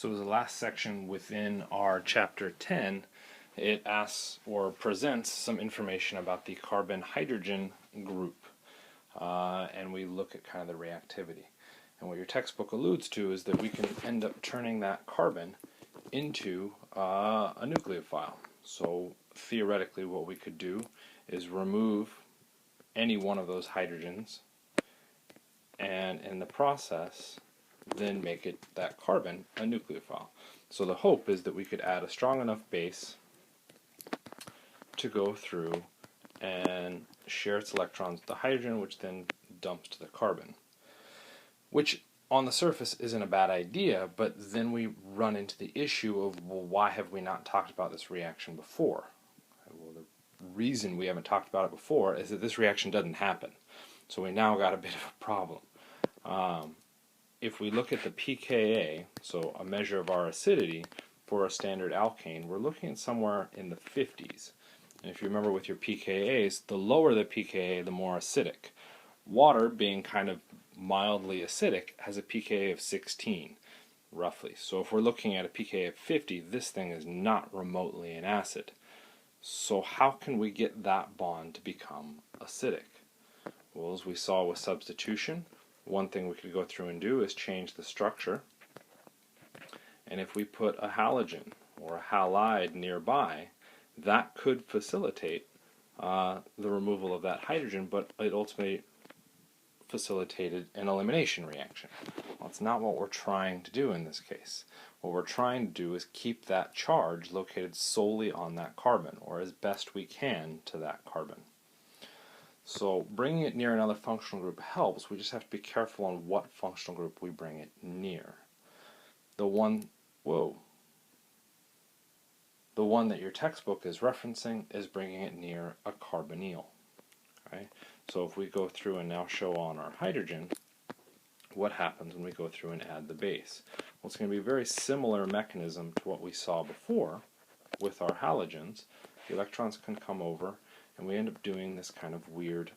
So the last section within our chapter 10, it asks or presents some information about the carbon-hydrogen group, and we look at kind of the reactivity. And what your textbook alludes to is that we can end up turning that carbon into a nucleophile. So theoretically what we could do is remove any one of those hydrogens, and in the process then make it, that carbon, a nucleophile. So the hope is that we could add a strong enough base to go through and share its electrons with the hydrogen, which then dumps to the carbon. Which on the surface isn't a bad idea, but then we run into the issue of, well, why have we not talked about this reaction before? Well, the reason we haven't talked about it before is that this reaction doesn't happen. So we now got a bit of a problem. If we look at the pKa, so a measure of our acidity for a standard alkane, we're looking at somewhere in the 50s. And if you remember with your pKa's, the lower the pKa, the more acidic. Water, being kind of mildly acidic, has a pKa of 16, roughly. So if we're looking at a pKa of 50, this thing is not remotely an acid. So how can we get that bond to become acidic? Well, as we saw with substitution, one thing we could go through and do is change the structure. And if we put a halogen or a halide nearby, that could facilitate the removal of that hydrogen, but it ultimately facilitated an elimination reaction. Well, that's not what we're trying to do in this case. What we're trying to do is keep that charge located solely on that carbon, or as best we can to that carbon. So bringing it near another functional group helps. We just have to be careful on what functional group we bring it near. The one that your textbook is referencing is bringing it near a carbonyl. Okay? So if we go through and now show on our hydrogen, what happens when we go through and add the base? Well, it's going to be a very similar mechanism to what we saw before with our halogens. The electrons can come over, and we end up doing this kind of weird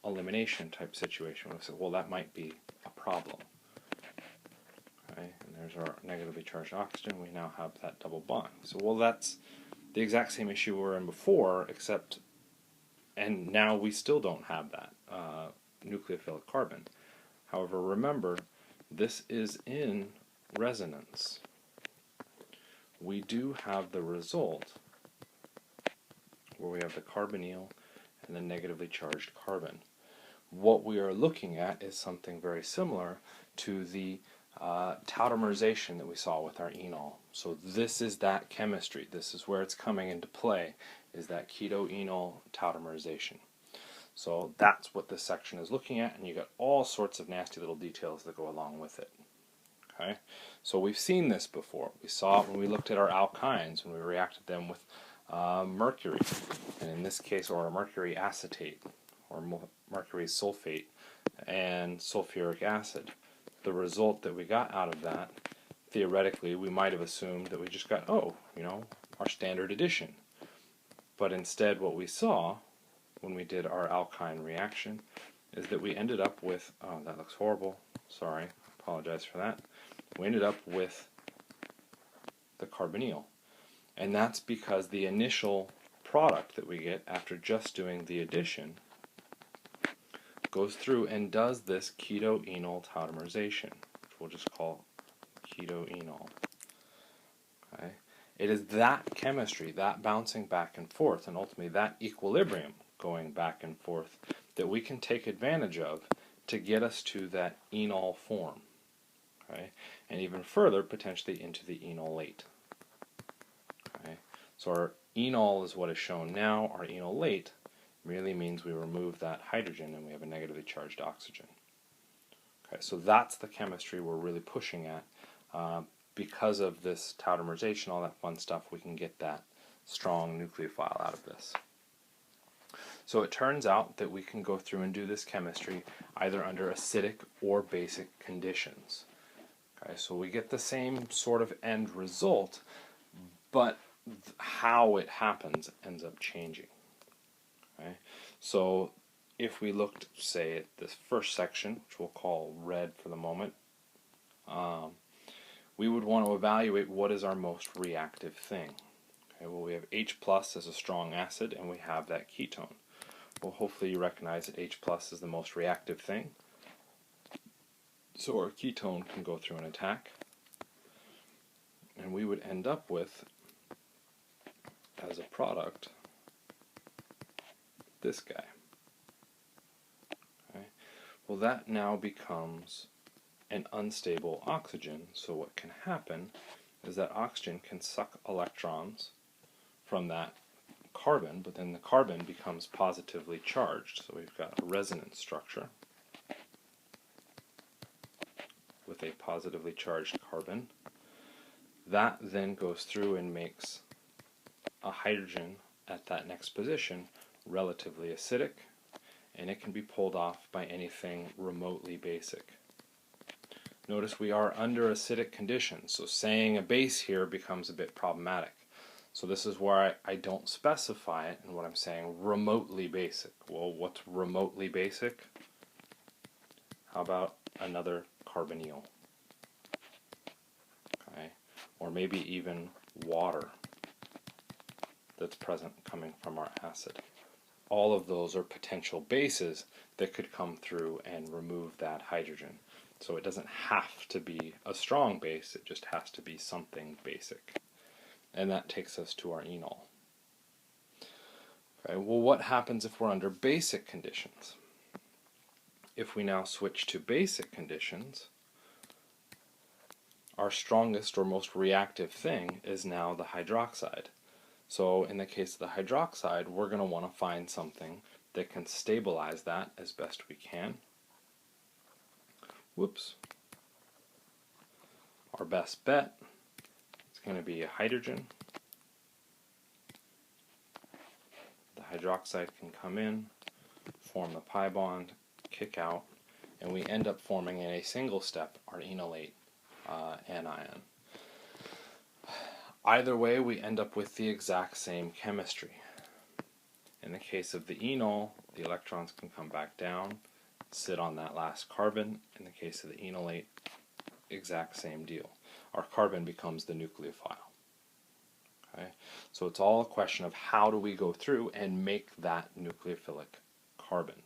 elimination type situation. We say, well, that might be a problem. Okay, and there's our negatively charged oxygen. We now have that double bond. So, well, that's the exact same issue we were in before, except, and now we still don't have that nucleophilic carbon. However, remember, this is in resonance. We do have the result where we have the carbonyl and the negatively charged carbon. What we are looking at is something very similar to the tautomerization that we saw with our enol. So this is that chemistry. This is where it's coming into play, is that Keto-Enol Tautomerization. So that's what this section is looking at, and you got all sorts of nasty little details that go along with it. Okay, so we've seen this before. We saw it when we looked at our alkynes, when we reacted them with mercury, and in this case, or mercury acetate, or mercury sulfate, and sulfuric acid. The result that we got out of that, theoretically, we might have assumed that we just got, our standard addition. But instead, what we saw when we did our alkyne reaction is that we ended up with, oh, that looks horrible, sorry, apologize for that. We ended up with the carbonyl. And that's because the initial product that we get after just doing the addition goes through and does this Keto-Enol Tautomerization, which we'll just call Keto-Enol. Okay? It is that chemistry, that bouncing back and forth, and ultimately that equilibrium going back and forth that we can take advantage of to get us to that enol form. Okay? And even further, potentially into the enolate. Okay? So our enol is what is shown now. Our enolate merely means we remove that hydrogen and we have a negatively charged oxygen. Okay, so that's the chemistry we're really pushing at. Because of this tautomerization, all that fun stuff, we can get that strong nucleophile out of this. So it turns out that we can go through and do this chemistry either under acidic or basic conditions. Okay, so we get the same sort of end result, but how it happens ends up changing. Okay? So if we looked, say, at this first section, which we'll call red for the moment, we would want to evaluate what is our most reactive thing. Okay, well, we have H plus as a strong acid, and we have that ketone. Well, hopefully you recognize that H plus is the most reactive thing. So our ketone can go through an attack, and we would end up with, as a product, this guy. Okay. Well, that now becomes an unstable oxygen, so what can happen is that oxygen can suck electrons from that carbon, but then the carbon becomes positively charged. So we've got a resonance structure with a positively charged carbon. That then goes through and makes a hydrogen at that next position relatively acidic, and it can be pulled off by anything remotely basic. Notice we are under acidic conditions, so saying a base here becomes a bit problematic. So this is where I don't specify it in what I'm saying, remotely basic. Well, what's remotely basic? How about another carbonyl? Okay, or maybe even water that's present coming from our acid. All of those are potential bases that could come through and remove that hydrogen. So it doesn't have to be a strong base, it just has to be something basic. And that takes us to our enol. Okay, well, what happens if we're under basic conditions? If we now switch to basic conditions, our strongest or most reactive thing is now the hydroxide. So in the case of the hydroxide, we're going to want to find something that can stabilize that as best we can. Whoops. Our best bet is going to be a hydrogen. The hydroxide can come in, form the pi bond, kick out, and we end up forming in a single step our enolate anion. Either way, we end up with the exact same chemistry. In the case of the enol, the electrons can come back down, sit on that last carbon. In the case of the enolate, exact same deal. Our carbon becomes the nucleophile. Okay? So it's all a question of how do we go through and make that nucleophilic carbon.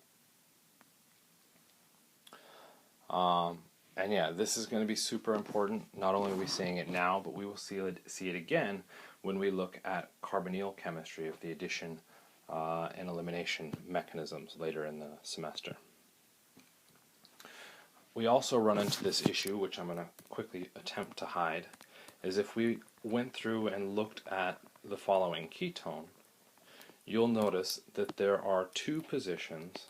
And yeah, this is going to be super important. Not only are we seeing it now, but we will see it again when we look at carbonyl chemistry of the addition and elimination mechanisms later in the semester. We also run into this issue, which I'm going to quickly attempt to hide, is if we went through and looked at the following ketone, you'll notice that there are two positions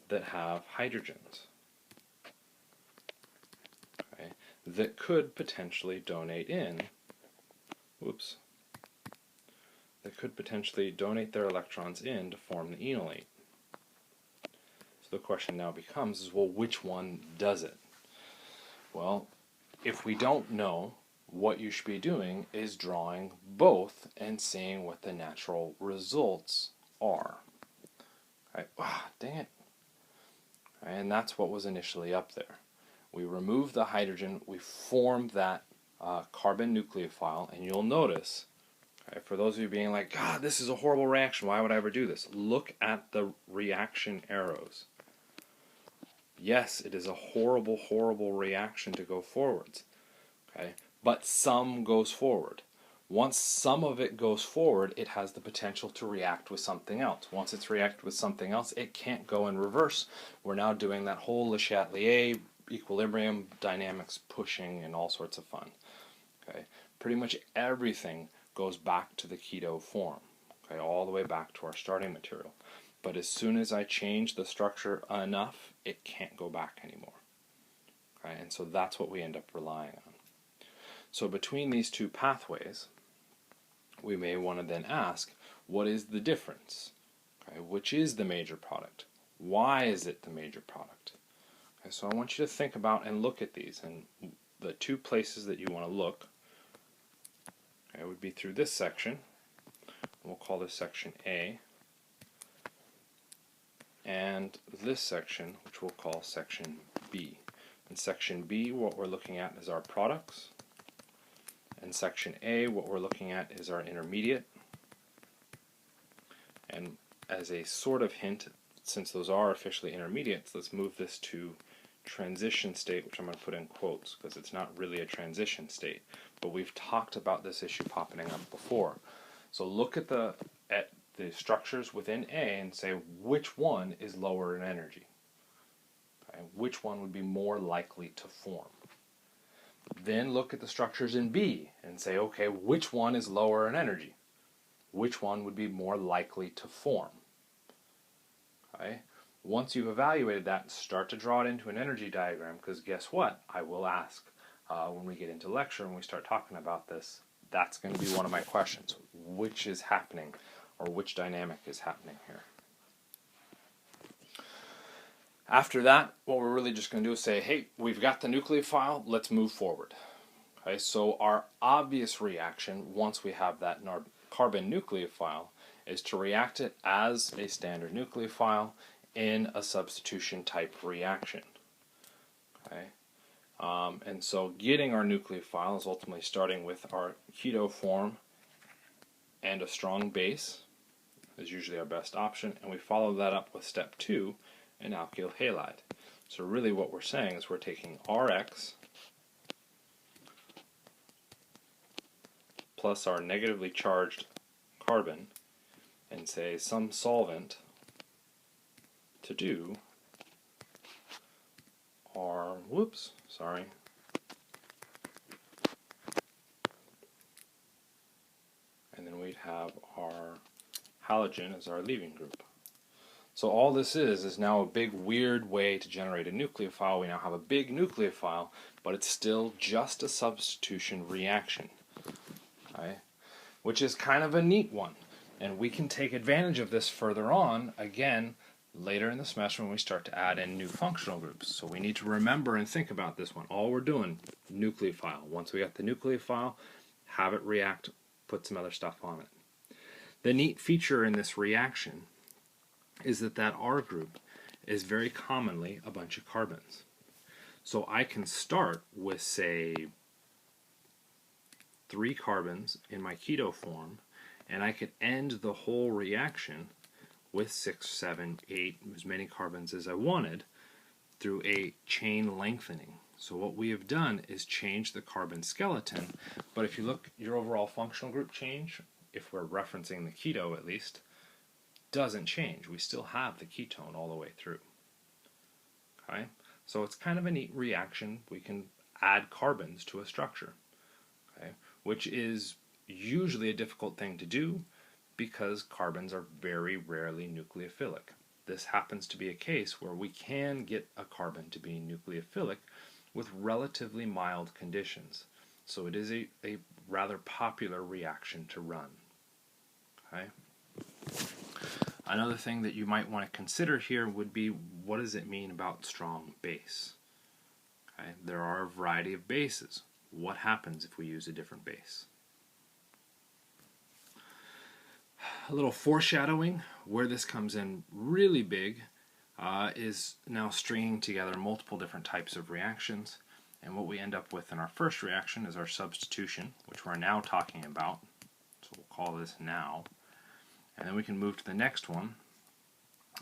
that have hydrogens, okay, that could potentially donate in, that could potentially donate their electrons in to form the enolate. So the question now becomes, well, which one does it? Well, if we don't know, what you should be doing is drawing both and seeing what the natural results are. Right? Dang it. Right, and that's what was initially up there. We removed the hydrogen, we formed that carbon nucleophile, and you'll notice, okay, for those of you being like, God, this is a horrible reaction, why would I ever do this? Look at the reaction arrows. Yes, it is a horrible, horrible reaction to go forwards. Okay? But some goes forward. Once some of it goes forward, it has the potential to react with something else. Once it's reacted with something else, it can't go in reverse. We're now doing that whole Le Chatelier equilibrium dynamics pushing and all sorts of fun. Okay? Pretty much everything goes back to the keto form. Okay? All the way back to our starting material. But as soon as I change the structure enough, it can't go back anymore. Okay? And so that's what we end up relying on. So between these two pathways, we may want to then ask, what is the difference? Okay? Which is the major product? Why is it the major product? Okay, so I want you to think about and look at these. And the two places that you want to look, okay, would be through this section. We'll call this section A. And this section, which we'll call section B. In section B, what we're looking at is our products. In section A, what we're looking at is our intermediate. And as a sort of hint, since those are officially intermediates, let's move this to transition state, which I'm going to put in quotes because it's not really a transition state. But we've talked about this issue popping up before. So look at the structures within A and say which one is lower in energy. Okay? Which one would be more likely to form? Then look at the structures in B and say, okay, which one is lower in energy? Which one would be more likely to form? Okay? Once you've evaluated that, start to draw it into an energy diagram, because guess what? I will ask when we get into lecture and we start talking about this. That's going to be one of my questions. Which is happening, or which dynamic is happening here? After that, what we're really just going to do is say, hey, we've got the nucleophile, let's move forward. Okay, so our obvious reaction, once we have that in our carbon nucleophile, is to react it as a standard nucleophile in a substitution type reaction. Okay, and so getting our nucleophile is ultimately starting with our keto form and a strong base is usually our best option, and we follow that up with step 2, an alkyl halide. So really what we're saying is we're taking Rx plus our negatively charged carbon and say some solvent to do our, and then we'd have our halogen as our leaving group. So all this is now a big weird way to generate a nucleophile. We now have a big nucleophile, but it's still just a substitution reaction, okay? Which is kind of a neat one. And we can take advantage of this further on, again, later in the semester when we start to add in new functional groups. So we need to remember and think about this one. All we're doing, nucleophile. Once we got the nucleophile, have it react, put some other stuff on it. The neat feature in this reaction is that R group is very commonly a bunch of carbons. So I can start with, say, 3 carbons in my keto form, and I could end the whole reaction with 6, 7, 8, as many carbons as I wanted through a chain lengthening. So what we have done is change the carbon skeleton, but if you look, your overall functional group change, if we're referencing the keto at least, doesn't change. We still have the ketone all the way through. Okay? So it's kind of a neat reaction. We can add carbons to a structure, okay? Which is usually a difficult thing to do because carbons are very rarely nucleophilic. This happens to be a case where we can get a carbon to be nucleophilic with relatively mild conditions. So it is a rather popular reaction to run. Okay? Another thing that you might want to consider here would be, what does it mean about strong base? Okay? There are a variety of bases. What happens if we use a different base? A little foreshadowing, where this comes in really big is now stringing together multiple different types of reactions, and what we end up with in our first reaction is our substitution, which we're now talking about, so we'll call this now, and then we can move to the next one,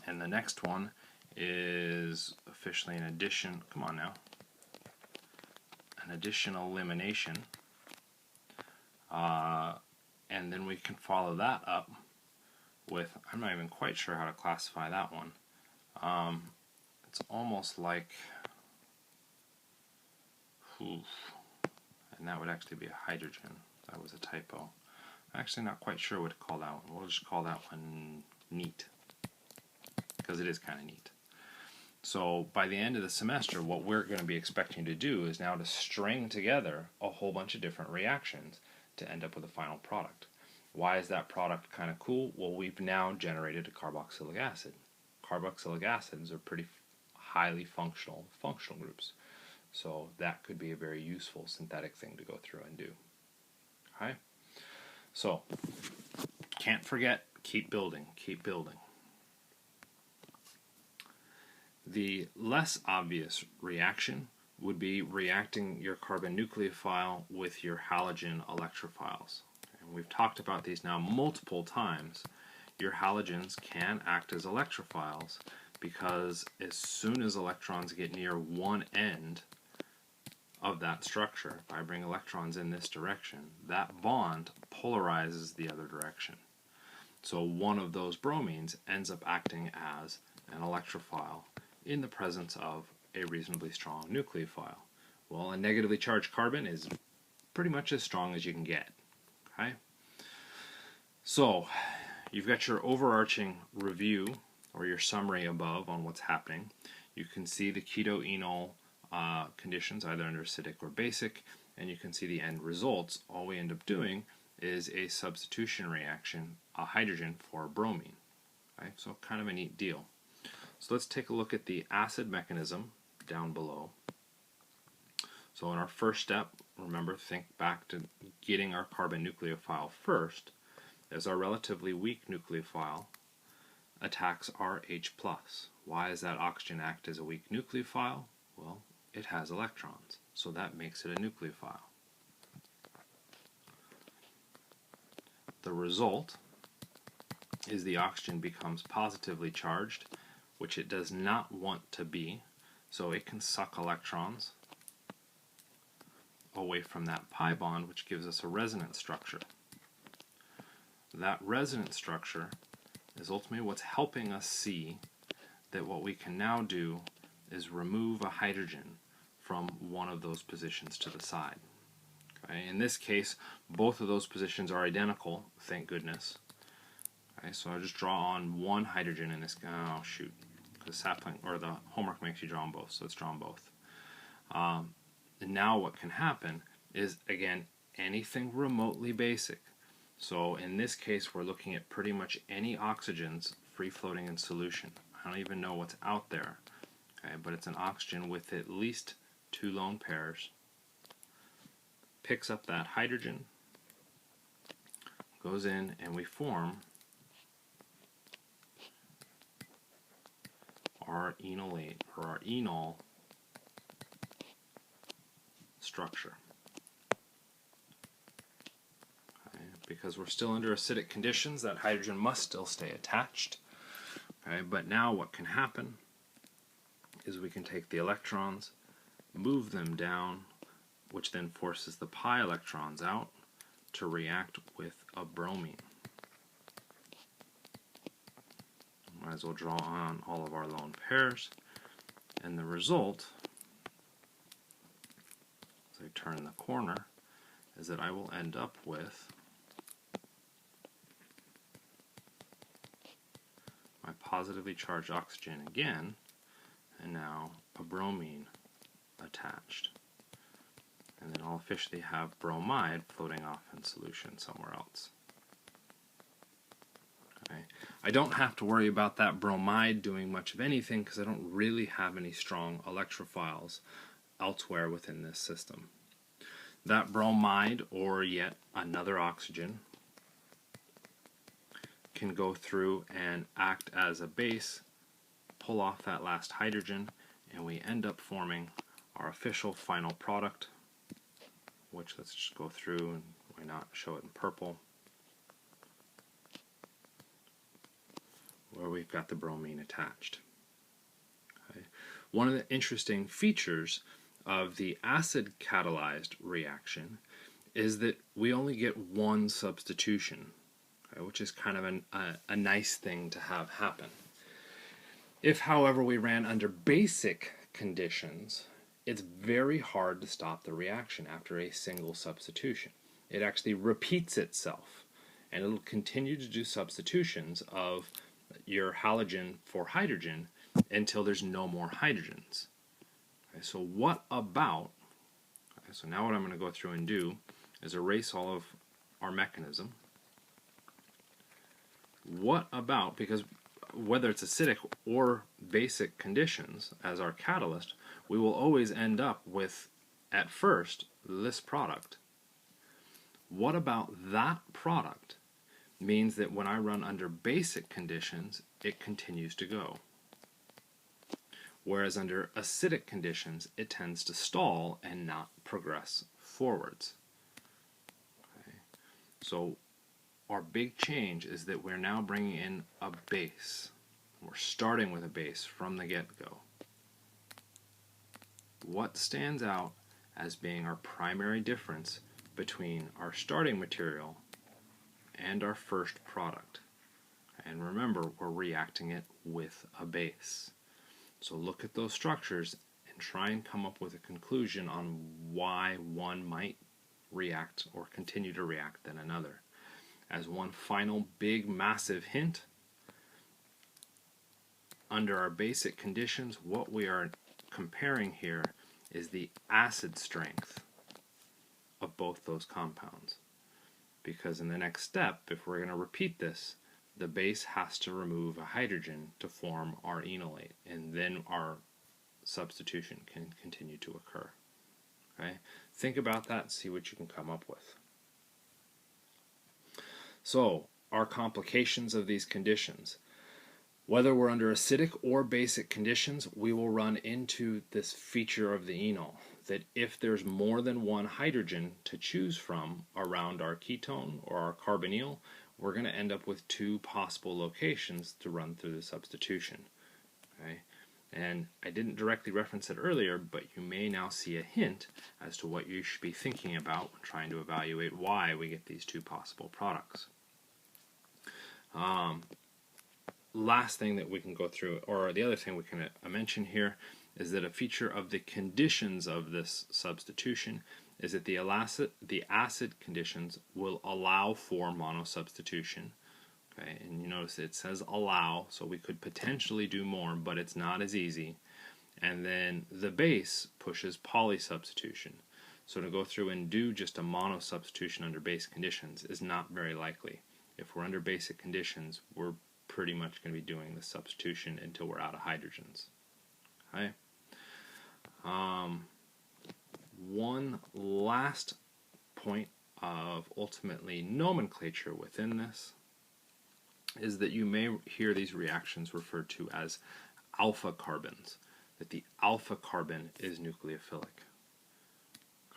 and the next one is officially an addition, come on now, an additional elimination, and then we can follow that up with, I'm not even quite sure how to classify that one. It's almost like, and that would actually be a hydrogen. That was a typo. I'm actually not quite sure what to call that one. We'll just call that one neat, because it is kind of neat. So by the end of the semester, what we're going to be expecting to do is now to string together a whole bunch of different reactions to end up with a final product. Why is that product kind of cool? Well, we've now generated a carboxylic acid. Carboxylic acids are pretty highly functional groups. So that could be a very useful synthetic thing to go through and do. Okay? So, can't forget, keep building, keep building. The less obvious reaction would be reacting your carbon nucleophile with your halogen electrophiles. And we've talked about these now multiple times. Your halogens can act as electrophiles because as soon as electrons get near one end of that structure, if I bring electrons in this direction, that bond polarizes the other direction. So one of those bromines ends up acting as an electrophile in the presence of a reasonably strong nucleophile. Well, a negatively charged carbon is pretty much as strong as you can get. Okay? So you've got your overarching review or your summary above on what's happening. You can see the keto-enol conditions either under acidic or basic, and you can see the end results. All we end up doing is a substitution reaction, a hydrogen for a bromine. Okay? So kind of a neat deal. So let's take a look at the acid mechanism down below. So in our first step, remember, think back to getting our carbon nucleophile first, as our relatively weak nucleophile attacks our H+. Why does that oxygen act as a weak nucleophile? Well, it has electrons, so that makes it a nucleophile. The result is the oxygen becomes positively charged, which it does not want to be, so it can suck electrons away from that pi bond, which gives us a resonance structure. That resonance structure is ultimately what's helping us see that what we can now do is remove a hydrogen from one of those positions to the side. Okay? In this case, both of those positions are identical, thank goodness. Okay, so I'll just draw on one hydrogen in this. Oh shoot, because sapling or the homework makes you draw on both, so let's draw on both. And now what can happen is, again, anything remotely basic. So in this case, we're looking at pretty much any oxygens free floating in solution. I don't even know what's out there, okay, but it's an oxygen with at least 2 lone pairs. Picks up that hydrogen, goes in, and we form our enolate, or our enol structure. Okay, because we're still under acidic conditions, that hydrogen must still stay attached. Okay, but now what can happen is we can take the electrons, move them down, which then forces the pi electrons out to react with a bromine. Might as well draw on all of our lone pairs, and the result, as I turn the corner, is that I will end up with my positively charged oxygen again, and now a bromine attached. And then I'll officially have bromide floating off in solution somewhere else. Okay. I don't have to worry about that bromide doing much of anything because I don't really have any strong electrophiles elsewhere within this system. That bromide, or yet another oxygen, can go through and act as a base, pull off that last hydrogen, and we end up forming our official final product, which let's just go through and why not show it in purple, where we've got the bromine attached. Okay. One of the interesting features of the acid catalyzed reaction is that we only get one substitution, okay, which is kind of a nice thing to have happen. If, however, we ran under basic conditions, it's very hard to stop the reaction after a single substitution. It actually repeats itself, and it'll continue to do substitutions of your halogen for hydrogen until there's no more hydrogens. Okay, so what about, okay, so now what I'm going to go through and do is erase all of our mechanism. What about, because whether it's acidic or basic conditions as our catalyst, we will always end up with, at first, this product. What about that product means that when I run under basic conditions, it continues to go? whereas under acidic conditions it tends to stall and not progress forwards. Okay. So our big change is that we're now bringing in a base. We're starting with a base from the get-go. What stands out as being our primary difference between our starting material and our first product? And remember, we're reacting it with a base. So look at those structures and try and come up with a conclusion on why one might react or continue to react than another. As one final big massive hint, under our basic conditions, what we are comparing here is the acid strength of both those compounds. Because in the next step, if we're going to repeat this, the base has to remove a hydrogen to form our enolate, and then our substitution can continue to occur. Okay? Think about that and see what you can come up with. So, our complications of these conditions. Whether we're under acidic or basic conditions, we will run into this feature of the enol, that if there's more than one hydrogen to choose from around our ketone or our carbonyl, we're going to end up with two possible locations to run through the substitution. Okay? And I didn't directly reference it earlier, but you may now see a hint as to what you should be thinking about when trying to evaluate why we get these two possible products. Last thing that we can go through, or the other thing we can mention here, is that a feature of the conditions of this substitution is that the acid conditions will allow for monosubstitution. Okay, and you notice it says allow, so we could potentially do more, but it's not as easy. And then the base pushes polysubstitution. So to go through and do just a monosubstitution under base conditions is not very likely. If we're under basic conditions, we're pretty much going to be doing the substitution until we're out of hydrogens. Okay. One last point of ultimately nomenclature within this is that you may hear these reactions referred to as alpha carbons, that the alpha carbon is nucleophilic.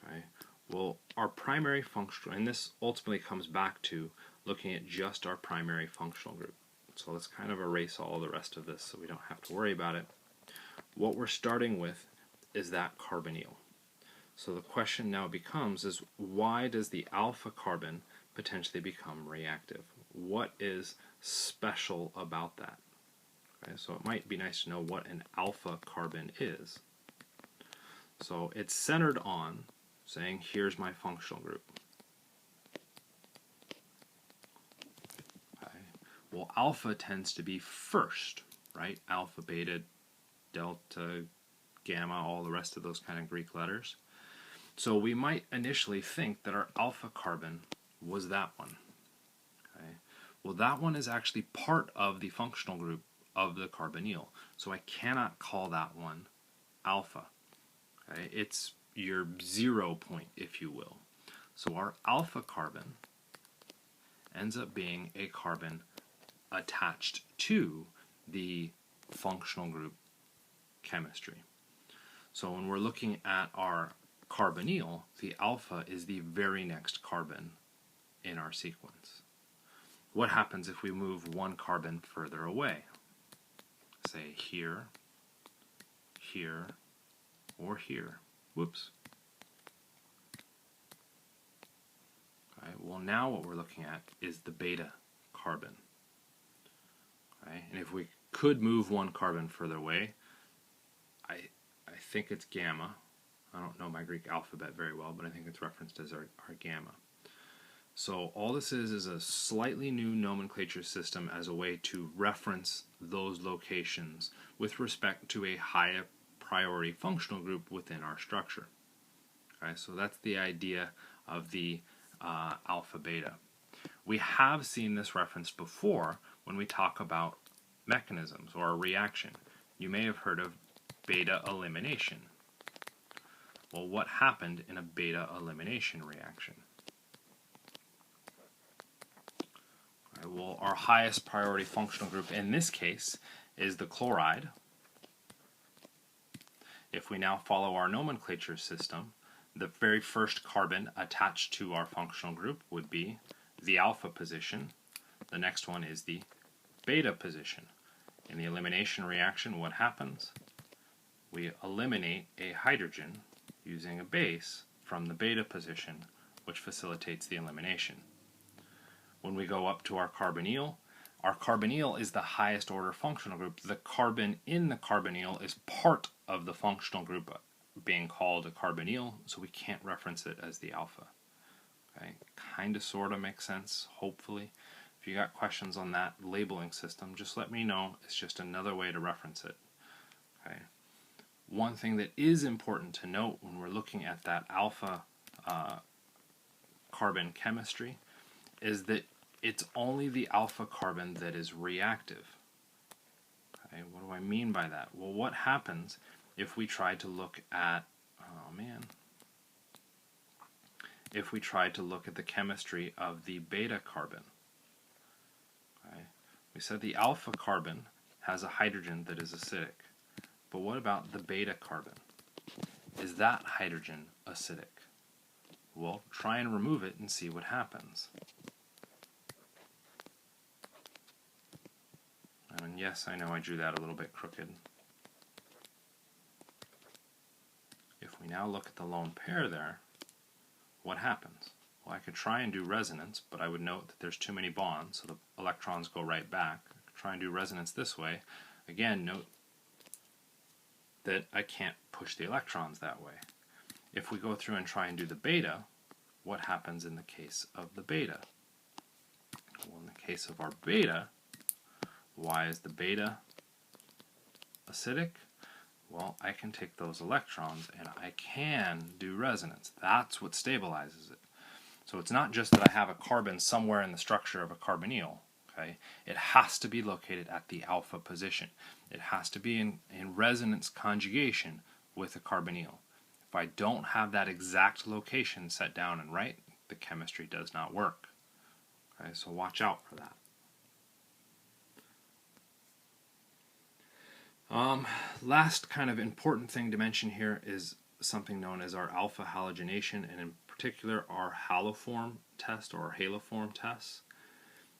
Okay. Well, our primary functional, and this ultimately comes back to looking at just our primary functional group. So let's kind of erase all the rest of this so we don't have to worry about it. What we're starting with is that carbonyl. So the question now becomes is why does the alpha carbon potentially become reactive? What is special about that? Okay, so it might be nice to know what an alpha carbon is. So it's centered on saying here's my functional group. Well, alpha tends to be first, right? Alpha, beta, delta, gamma, all the rest of those kind of Greek letters. So we might initially think that our alpha carbon was that one. Okay? Well, that one is actually part of the functional group of the carbonyl. So I cannot call that one alpha. Okay? It's your 0 point, if you will. So our alpha carbon ends up being a carbon attached to the functional group chemistry. So when we're looking at our carbonyl, the alpha is the very next carbon in our sequence. What happens if we move one carbon further away? Say here, here, or here. Whoops. Okay, well, now what we're looking at is the beta carbon. Okay, and if we could move one carbon further away, I think it's gamma. I don't know my Greek alphabet very well, but I think it's referenced as our gamma. So all this is a slightly new nomenclature system as a way to reference those locations with respect to a higher priority functional group within our structure. Okay, so that's the idea of the alpha beta. We have seen this referenced before when we talk about mechanisms or a reaction. You may have heard of beta elimination. Well, what happened in a beta elimination reaction? All right, well, our highest priority functional group in this case is the chloride, if we now follow our nomenclature system, the very first carbon attached to our functional group would be the alpha position. The next one is the beta position. In the elimination reaction, what happens? We eliminate a hydrogen using a base from the beta position, which facilitates the elimination. When we go up to our carbonyl is the highest order functional group. The carbon in the carbonyl is part of the functional group being called a carbonyl, so we can't reference it as the alpha. Okay, kind of sort of makes sense, hopefully. If you got questions on that labeling system, just let me know. It's just another way to reference it. Okay. One thing that is important to note when we're looking at that alpha carbon chemistry is that it's only the alpha carbon that is reactive. Okay, what do I mean by that? Well, what happens if we try to look at, if we try to look at the chemistry of the beta carbon? Okay, we said the alpha carbon has a hydrogen that is acidic, but what about the beta carbon? Is that hydrogen acidic? Well, try and remove it and see what happens. And yes, I know I drew that a little bit crooked. If we now look at the lone pair there, what happens? Well, I could try and do resonance, but I would note that there's too many bonds, so the electrons go right back. I could try and do resonance this way. Again, note that I can't push the electrons that way. If we go through and try and do the beta, what happens in the case of the beta? Well, in the case of our beta, why is the beta acidic? Well, I can take those electrons and I can do resonance. That's what stabilizes it. So it's not just that I have a carbon somewhere in the structure of a carbonyl. Okay? It has to be located at the alpha position. It has to be in resonance conjugation with a carbonyl. If I don't have that exact location set down and right, the chemistry does not work. Okay? So watch out for that. Last kind of important thing to mention here is something known as our alpha halogenation, and in particular our haloform test or haloform tests.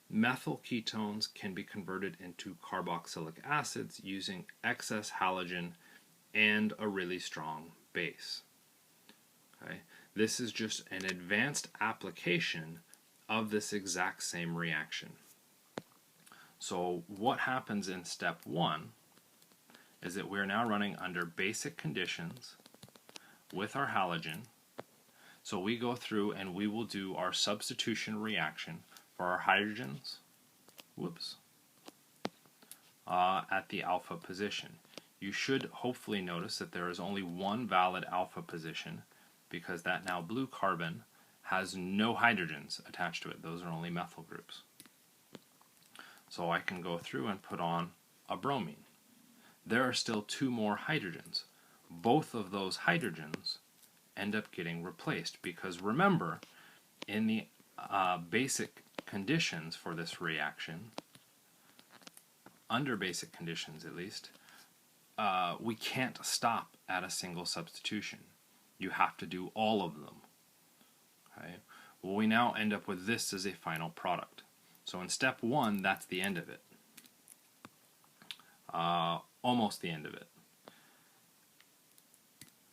Methyl ketones can be converted into carboxylic acids using excess halogen and a really strong base. Okay? This is just an advanced application of this exact same reaction. So what happens in step 1 is that we're now running under basic conditions with our halogen. So we go through and we will do our substitution reaction for our hydrogens, at the alpha position. You should hopefully notice that there is only one valid alpha position because that now blue carbon has no hydrogens attached to it. Those are only methyl groups. So I can go through and put on a bromine. There are still 2 more hydrogens. Both of those hydrogens end up getting replaced because remember, in the basic conditions for this reaction, under basic conditions at least, we can't stop at a single substitution. You have to do all of them. Okay? Well, we now end up with this as a final product. So in step 1, that's the end of it. Almost the end of it.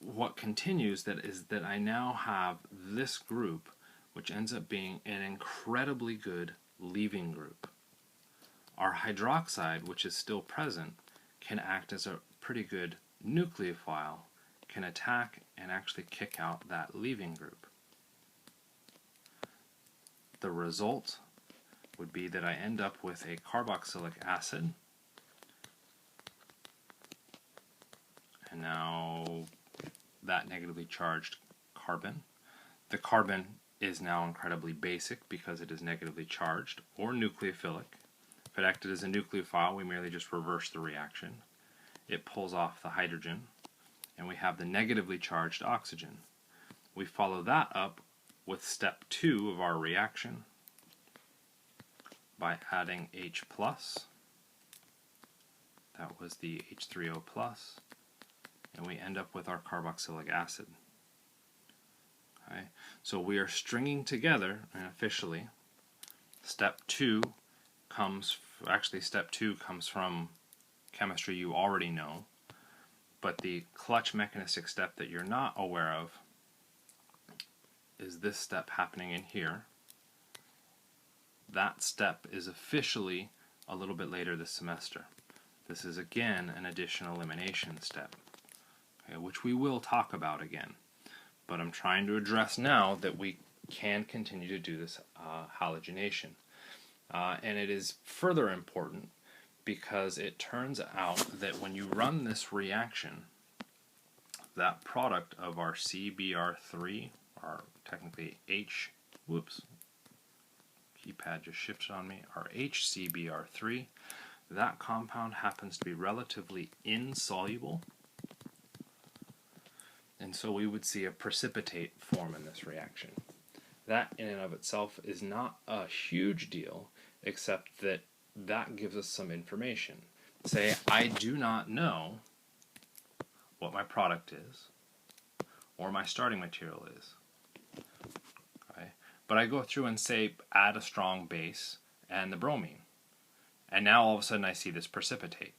What continues is that I now have this group, which ends up being an incredibly good leaving group. Our hydroxide, which is still present, can act as a pretty good nucleophile, can attack and actually kick out that leaving group. The result would be that I end up with a carboxylic acid. And now that negatively charged carbon. The carbon is now incredibly basic because it is negatively charged or nucleophilic. If it acted as a nucleophile, we merely just reverse the reaction. It pulls off the hydrogen, and we have the negatively charged oxygen. We follow that up with step 2 of our reaction by adding H+. That was the H3O+. and we end up with our carboxylic acid. Okay? So we are stringing together, and officially, step 2 comes from chemistry you already know, but the clutch mechanistic step that you're not aware of is this step happening in here. That step is officially a little bit later this semester. This is again an additional elimination step, okay, which we will talk about again. But I'm trying to address now that we can continue to do this halogenation. And it is further important because it turns out that when you run this reaction, that product of our CBr3, or technically keypad just shifted on me, our HCBr3, that compound happens to be relatively insoluble, and so we would see a precipitate form in this reaction. That in and of itself is not a huge deal, except that that gives us some information. Say I do not know what my product is or my starting material is. Okay? But I go through and say add a strong base and the bromine. And now all of a sudden I see this precipitate.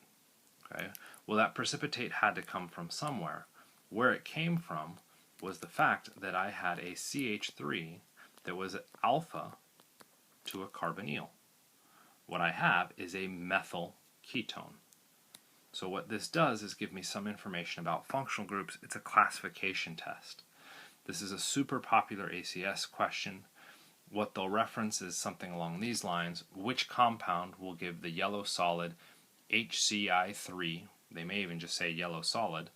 Okay? Well, that precipitate had to come from somewhere. Where it came from was the fact that I had a CH3 that was alpha to a carbonyl. What I have is a methyl ketone. So what this does is give me some information about functional groups. It's a classification test. This is a super popular ACS question. What they'll reference is something along these lines: which compound will give the yellow solid HCI3, they may even just say yellow solid,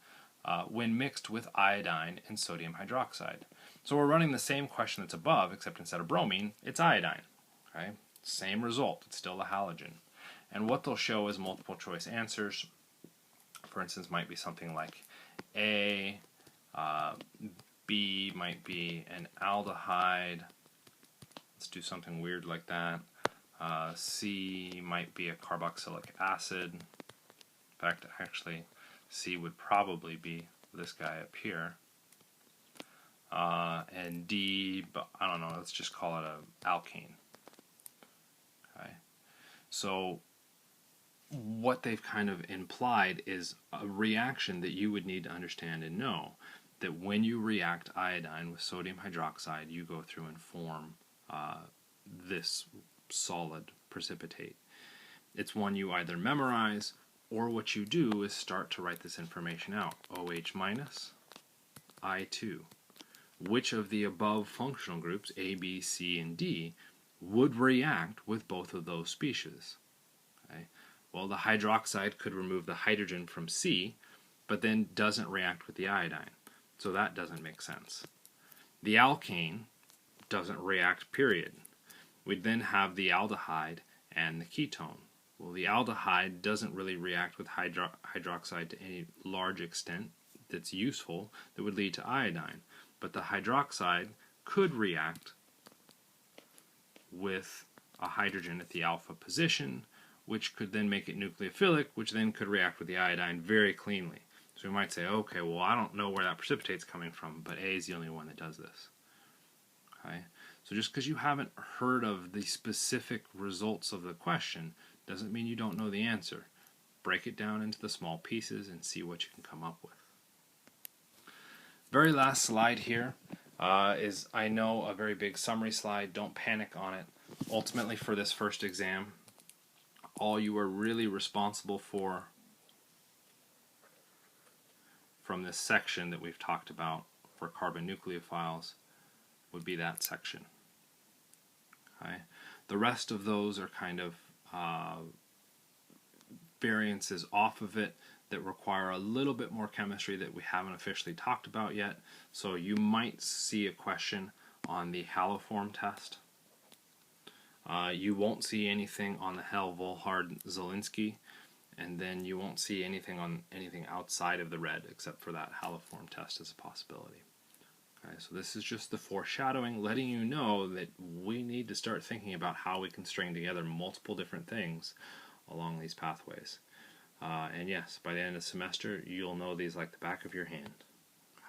when mixed with iodine and sodium hydroxide. So we're running the same question that's above, except instead of bromine, it's iodine. Okay? Same result, it's still a halogen. And what they'll show is multiple choice answers. For instance, might be something like A, B might be an aldehyde. Let's do something weird like that. C might be a carboxylic acid. In fact, actually, C would probably be this guy up here. And D, but I don't know, let's just call it an alkane. Okay. So what they've kind of implied is a reaction that you would need to understand and know, that when you react iodine with sodium hydroxide, you go through and form this solid precipitate. It's one you either memorize, or what you do is start to write this information out. OH minus, I2. Which of the above functional groups, A, B, C, and D, would react with both of those species? Okay. Well, the hydroxide could remove the hydrogen from C, but then doesn't react with the iodine. So that doesn't make sense. The alkane doesn't react, period. We'd then have the aldehyde and the ketone. Well, the aldehyde doesn't really react with hydroxide to any large extent that's useful that would lead to iodine. But the hydroxide could react with a hydrogen at the alpha position, which could then make it nucleophilic, which then could react with the iodine very cleanly. So we might say, okay, well, I don't know where that precipitate's coming from, but A is the only one that does this. Okay? So just because you haven't heard of the specific results of the question doesn't mean you don't know the answer. Break it down into the small pieces and see what you can come up with. Very last slide here is, I know, a very big summary slide. Don't panic on it. Ultimately, for this first exam, all you are really responsible for from this section that we've talked about for carbon nucleophiles would be that section. Okay? The rest of those are kind of variances off of it that require a little bit more chemistry that we haven't officially talked about yet. So you might see a question on the haloform test. You won't see anything on the Hell-Volhard-Zielinski, and then you won't see anything on anything outside of the red except for that haloform test as a possibility. Okay, so this is just the foreshadowing, letting you know that we need to start thinking about how we can string together multiple different things along these pathways. And yes, by the end of the semester, you'll know these like the back of your hand.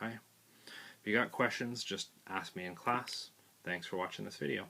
Okay? If you got questions, just ask me in class. Thanks for watching this video.